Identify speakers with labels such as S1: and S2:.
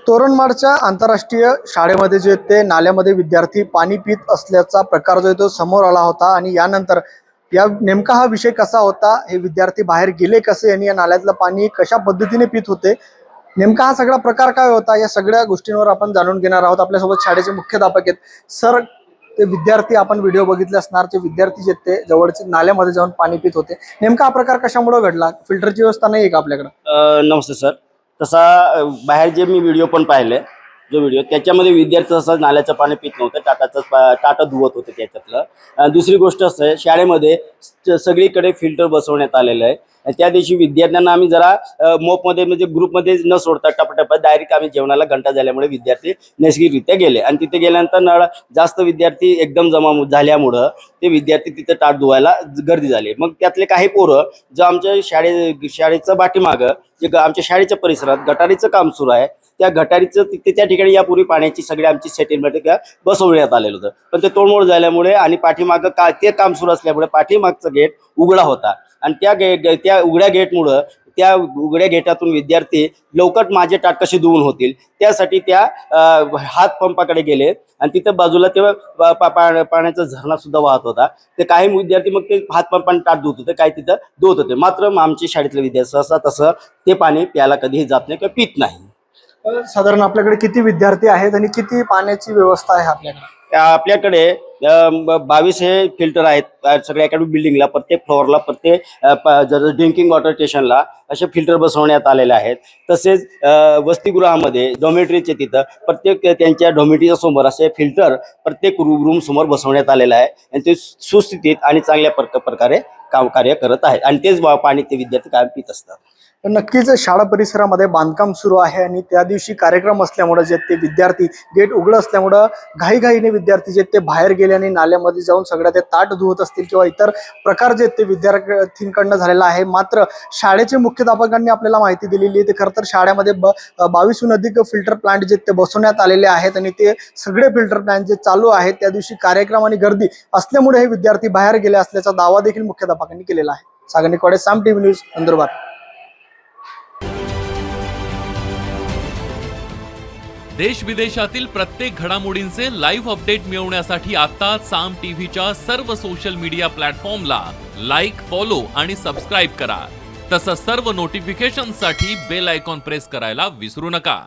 S1: तोरणमाडच्या आंतरराष्ट्रीय शाळेमध्ये जे ते नाल्यामध्ये विद्यार्थी पाणी पित असल्याचा प्रकार जो आहे तो समोर आला होता आणि यानंतर नेमका हा विषय कसा होता, हे विद्यार्थी बाहेर गेले कसे आणि या नाल्यातलं पाणी कशा पद्धतीने पित होते, नेमका हा सगळा प्रकार काय होता, या सगळ्या गोष्टींवर आपण जाणून घेणार आहोत। आपल्यासोबत शाळेचे मुख्याध्यापक आहेत सर। ते विद्यार्थी आपण व्हिडिओ बघितले असणार, ते विद्यार्थी जे ते जवळचे नाल्यामध्ये जाऊन पाणी पित होते, नेमका हा प्रकार कशामुळे घडला? फिल्टरची व्यवस्था नाही आहे का आपल्याकडे?
S2: नमस्ते सर। तसा बाहेर जे मी व्हिडिओ पण पाहिले, जो व्हिडिओ त्याच्यामध्ये विद्यार्थी असं नाल्याचं पाणी पित नव्हतं, टाटं धुवत होते त्याच्यातलं। दुसरी गोष्ट असं आहे, शाळेमध्ये सगळीकडे फिल्टर बसवण्यात आलेलं आहे। त्या दिवशी विद्यार्थ्यांना आम्ही जरा मोपमध्ये म्हणजे ग्रुपमध्ये न सोडता टपटप डायरेक्ट आम्ही जेवणाला घंटा झाल्यामुळे विद्यार्थी नैसर्गिकरित्या गेले आणि तिथे गेल्यानंतर नळ जास्त विद्यार्थी एकदम जमा झाल्यामुळं ते विद्यार्थी तिथे टाट धुवायला गर्दी झाली। मग त्यातले काही पोरं जो आमच्या शाळेचं पाठीमागं जे आमच्या शाळेच्या परिसरात गटारीचं काम सुरू आहे, त्या गटारीचं तिथे त्या ठिकाणी यापूर्वी पाण्याची सगळी आमची सेटलमेंट बसवण्यात आलेलं होतं, पण ते तोडमोड झाल्यामुळे आणि पाठीमागं ते काम सुरू असल्यामुळे पाठीमागचं गेट उघडा होता आणि त्या उघड्या गेटमुळं त्या उघड्या गेटातून विद्यार्थी लवकर माझे टाट कसे धुवून होतील त्यासाठी त्या हात पंपाकडे गेले आणि तिथं बाजूला ते पाण्याचा झरणा सुद्धा वाहत होता। ते काही विद्यार्थी मग ते हात पंपाने टाट धुत होते, काही तिथं धुत होते। मात्र आमचे शाळेतले विद्यार्थी असं तसं ते पाणी प्यायला कधीही जात नाही किंवा पित नाही।
S1: साधारण आपल्याकडे किती विद्यार्थी आहेत आणि किती पाण्याची व्यवस्था आहे आपल्याकडे?
S2: आपल्याकडे 22 हे फिल्टर आहेत सगळ्या अकॅडमिक बिल्डिंगला, प्रत्येक फ्लोअरला, प्रत्येक ड्रिंकिंग वॉटर स्टेशनला असे फिल्टर बसवण्यात आलेले आहेत। तसेच वसतिगृहामध्ये डॉमेटरीचे तिथं प्रत्येक त्यांच्या डॉमेटरीच्या समोर असे फिल्टर प्रत्येक रूम समोर बसवण्यात आलेलं आहे आणि ते सुस्थितीत आणि चांगल्या प्रकारे कार्य करत आहेत आणि तेच पाणी ते विद्यार्थी कायम पित असतात।
S1: नक्कीच शाळा परिसरामध्ये बांधकाम सुरू आहे आणि त्या दिवशी कार्यक्रम असल्यामुळे जे ते विद्यार्थी गेट उघडं असल्यामुळं घाईघाईने विद्यार्थी जे ते बाहेर गेले आणि नाल्यामध्ये जाऊन सगळ्या ते ताट धुवत असतील किंवा इतर प्रकार जे ते विद्यार्थ्यांकडनं झालेला आहे। मात्र शाळेचे मुख्याध्यापकांनी आपल्याला माहिती दिलेली आहे, ते खरं तर शाळेमध्ये 22हून अधिक फिल्टर प्लांट जे ते बसवण्यात आलेले आहेत आणि ते सगळे फिल्टर प्लांट जे चालू आहेत, त्या दिवशी कार्यक्रम आणि गर्दी असल्यामुळे हे विद्यार्थी बाहेर गेले असल्याचा दावा देखील मुख्याध्यापकांनी केलेला आहे। सागनिकवाडे, साम टीव्ही न्यूज, नंदुरबार।
S3: देश विदेशातील प्रत्येक घडामोडींचे लाईव्ह अपडेट मिळवण्यासाठी आता साम टीव्हीच्या सर्व सोशल मीडिया प्लॅटफॉर्मला लाईक, फॉलो आणि सबस्क्राईब करा। तसंच सर्व नोटिफिकेशनसाठी बेल आयकॉन प्रेस करायला विसरू नका।